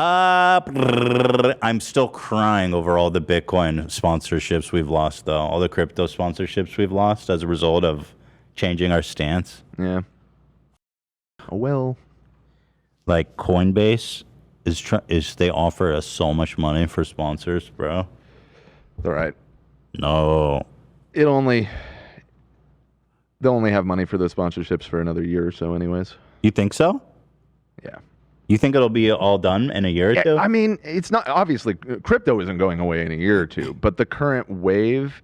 I'm still crying over all the Bitcoin sponsorships we've lost, though. All the crypto sponsorships we've lost as a result of changing our stance. Yeah. Oh, well. Like Coinbase is they offer us so much money for sponsors, bro. All right. No. They'll only have money for those sponsorships for another year or so, anyways. You think so? Yeah. You think it'll be all done in a year or two? I mean, it's not obviously crypto isn't going away in a year or two, but the current wave,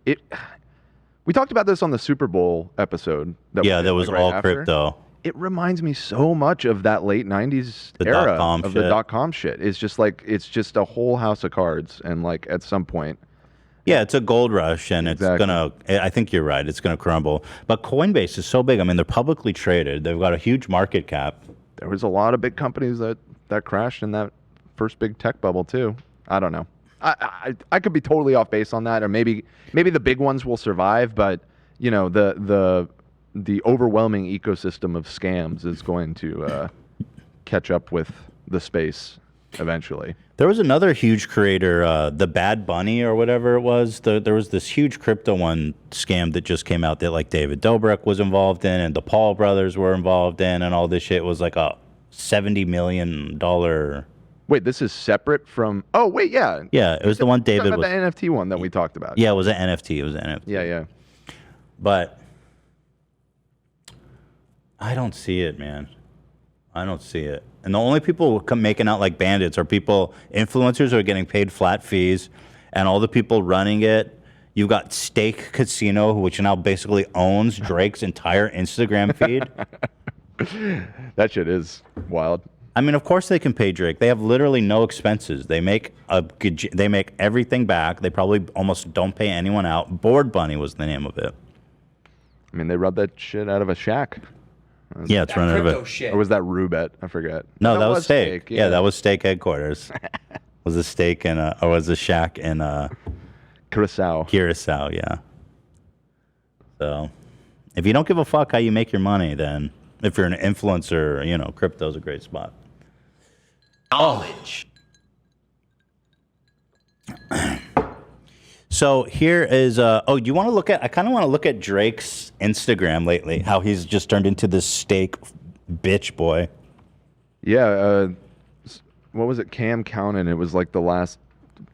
we talked about this on the Super Bowl episode. That was right all after. crypto. It reminds me so much of that late 90s era of the .com shit. It's just like, it's just a whole house of cards. And like at some point. Yeah, it's a gold rush and it's I think you're right. It's going to crumble. But Coinbase is so big. I mean, they're publicly traded. They've got a huge market cap. There was a lot of big companies that crashed in that first big tech bubble too. I don't know. I could be totally off base on that, or maybe the big ones will survive, but you know the overwhelming ecosystem of scams is going to catch up with the space eventually. There was another huge creator, the Bad Bunny or whatever it was. There was this huge crypto one scam that just came out that like David Dobrik was involved in and the Paul brothers were involved in, and all this shit was like a $70 million. Wait, this is separate from? Oh, wait, yeah. Yeah, it was the one David was. The NFT one that we talked about. Yeah, it was an NFT. It was an NFT. Yeah. But I don't see it, man. I don't see it. And the only people making out like bandits are influencers who are getting paid flat fees, and all the people running it. You've got Stake Casino, which now basically owns Drake's entire Instagram feed. That shit is wild. I mean, of course they can pay Drake. They have literally no expenses. They make everything back. They probably almost don't pay anyone out. Board Bunny was the name of it. I mean, they rubbed that shit out of a shack. Yeah, it's running out of it. Or was that Rubet? I forget. No, that was Stake. Yeah, that was Stake headquarters. Was a Stake or was a shack in Curacao. Curacao, yeah. So, if you don't give a fuck how you make your money, then if you're an influencer, you know, crypto's a great spot. Knowledge. So here is do you want to look at? I kind of want to look at Drake's Instagram lately. How he's just turned into this Stake bitch boy. Yeah. What was it? Cam counted. It was like the last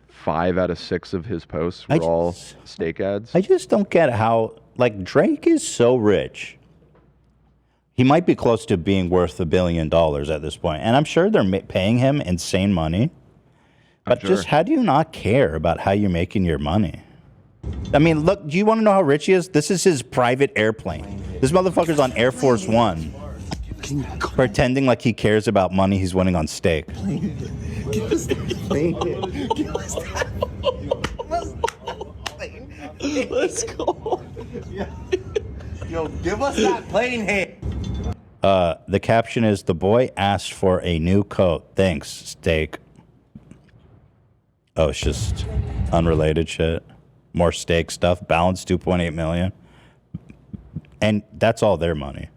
5 out of 6 of his posts were all Stake ads. I just don't get how like Drake is so rich. He might be close to being worth $1 billion at this point, and I'm sure they're paying him insane money. But just how do you not care about how you're making your money? I mean, look, do you want to know how rich he is? This is his private airplane. This motherfucker's on Air Force One, pretending like he cares about money he's winning on Stake. Give us that plane. Give us that plane. Let's go. Yo, give us that plane hit. The caption is, the boy asked for a new coat. Thanks, Stake. Oh, it's just unrelated shit. More Stake stuff. Balance 2.8 million. And that's all their money.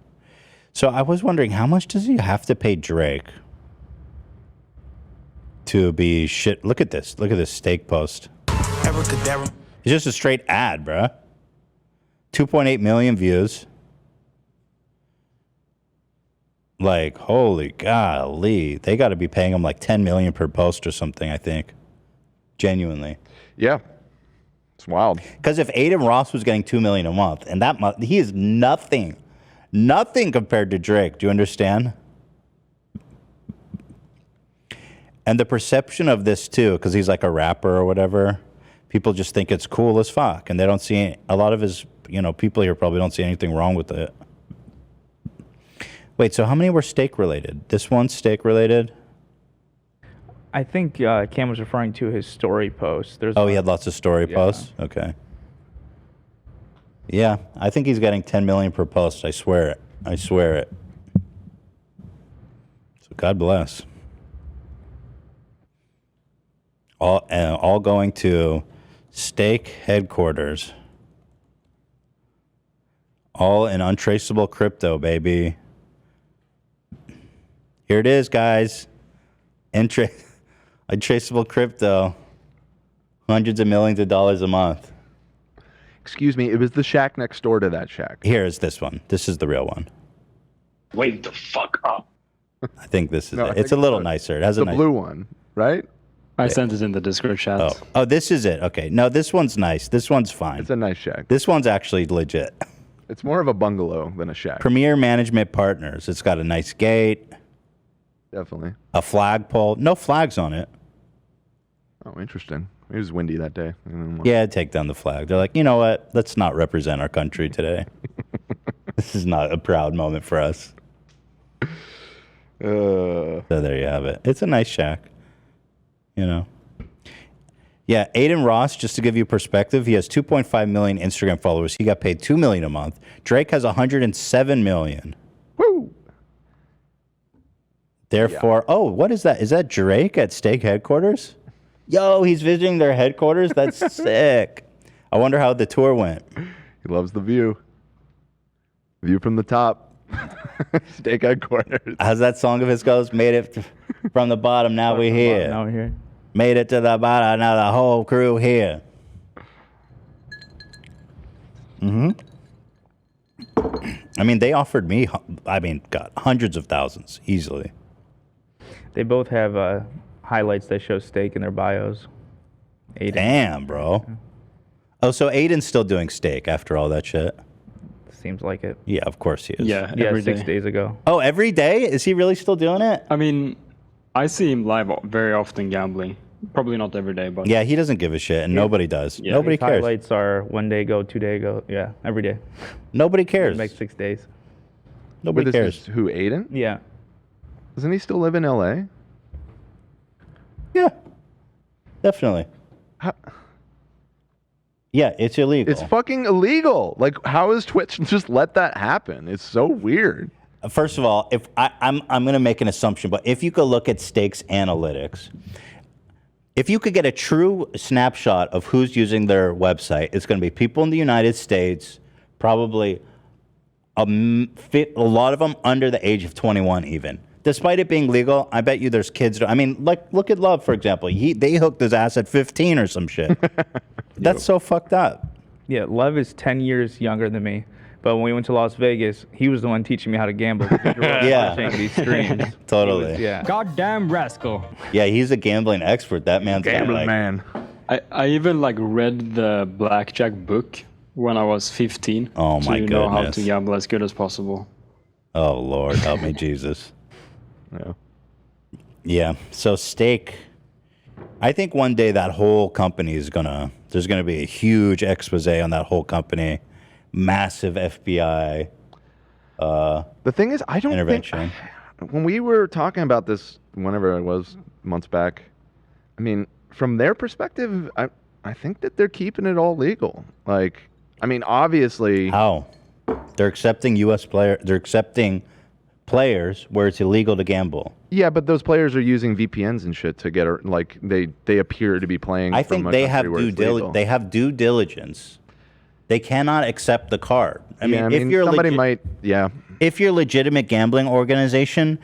So I was wondering, how much does he have to pay Drake to be shit? Look at this. Look at this Stake post. It's just a straight ad, bruh. 2.8 million views. Like, holy golly. They got to be paying him like 10 million per post or something, I think. Genuinely. Yeah. It's wild. Because if Adin Ross was getting 2 million a month, and that month, he is nothing compared to Drake. Do you understand? And the perception of this too, because he's like a rapper or whatever, people just think it's cool as fuck, and they don't see a lot of his, people here probably don't see anything wrong with it. Wait, so how many were Stake related? This one's Stake related? I think Cam was referring to his story post. He had lots of story posts? Okay. Yeah, I think he's getting 10 million per post. I swear it. So God bless. All going to Stake headquarters. All in untraceable crypto, baby. Here it is, guys. Untraceable crypto. Hundreds of millions of dollars a month. Excuse me, it was the shack next door to that shack. Here is this one. This is the real one. Wake the fuck up. I think this is No, I it. think It's a little it's nicer. It has The a nice. blue one, right? I sent it in the Discord chat. Oh, this is it. Okay. No, this one's nice. This one's fine. It's a nice shack. This one's actually legit. It's more of a bungalow than a shack. Premier Management Partners. It's got a nice gate, Definitely. a flagpole. No flags on it. Oh, interesting. It was windy that day. Yeah, take down the flag. They're like, you know what? Let's not represent our country today. This is not a proud moment for us. So there you have it. It's a nice shack. You know. Yeah, Aiden Ross, just to give you perspective, he has 2.5 million Instagram followers. He got paid $2 million a month. Drake has 107 million. Woo! Therefore, oh, what is that? Is that Drake at Steak headquarters? Yo, he's visiting their headquarters? That's sick. I wonder how the tour went. He loves the view. View from the top. Steak headquarters. How's that song of his goes? Made it from the bottom, now we're here. Now we're here. Made it to the bottom, now the whole crew here. I mean, they offered me, God, hundreds of thousands, easily. They both have highlights that show Steak in their bios. Aiden. Damn, bro. Oh, so Aiden's still doing Steak after all that shit? Seems like it. Yeah, of course he is. Yeah, Yeah, every 6 day. days ago. Oh, every day? Is he really still doing it? I mean, I see him live very often gambling. Probably not every day, but Yeah, he doesn't give a shit, and nobody does. Yeah. Nobody His cares. highlights are 1 day ago, 2 day ago. Yeah, every day. Nobody cares. Make 6 days. Nobody Wait, cares. this is who, Aiden? Yeah. Doesn't he still live in LA? Yeah, definitely. How- Yeah, it's illegal. It's fucking illegal. Like, how is Twitch just let that happen? It's so weird. First of all, if I'm going to make an assumption, but if you could look at Steak's analytics, if you could get a true snapshot of who's using their website, it's going to be people in the United States, probably a lot of them under the age of 21 even. Despite it being legal, I bet you there's kids. I mean, like, look at Love, for example. They hooked his ass at 15 or some shit. That's so fucked up. Yeah, Love is 10 years younger than me. But when we went to Las Vegas, he was the one teaching me how to gamble. Yeah. Watching these streams. Totally. Yeah. Goddamn rascal. Yeah, he's a gambling expert. That man's got, Gambling like, man. I even like read the blackjack book when I was 15. Oh, my to know how goodness. to gamble as good as possible. Oh, Lord, help me, Jesus. Yeah. Yeah. So Steak, I think one day that whole company is there's gonna be a huge expose on that whole company, massive FBI. The thing is, I don't Intervention. think when we were talking about this, whenever it was months back, I mean, from their perspective, I think that they're keeping it all legal. Like, I mean, obviously, How? They're accepting U.S. players. They're accepting players where it's illegal to gamble. yeah, but those players are using VPNs and shit to get like they appear to be playing. I from think a they have country where it's legal. they have due diligence. They cannot accept the card. I Yeah, mean, if you're somebody legit- might, yeah, if you're a legitimate gambling organization,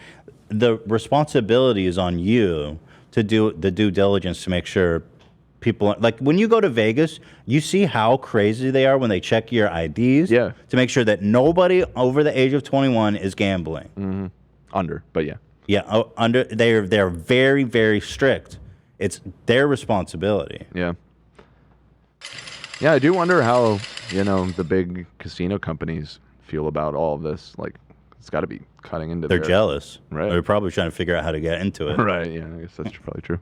the responsibility is on you to do the due diligence to make sure people, like when you go to Vegas, you see how crazy they are when they check your IDs Yeah. to make sure that nobody over the age of 21 is gambling. under, but yeah. Yeah, they're very, very strict. It's their responsibility. Yeah. Yeah, I do wonder how, the big casino companies feel about all of this. Like, it's got to be cutting into They're their... jealous. Right. They're probably trying to figure out how to get into it. Right, yeah, I guess that's probably true.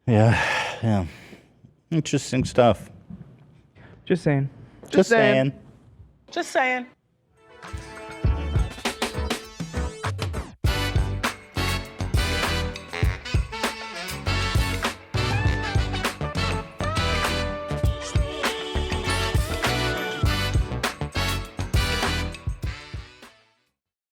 Yeah. Interesting stuff. Just saying. Just saying. saying. Just saying.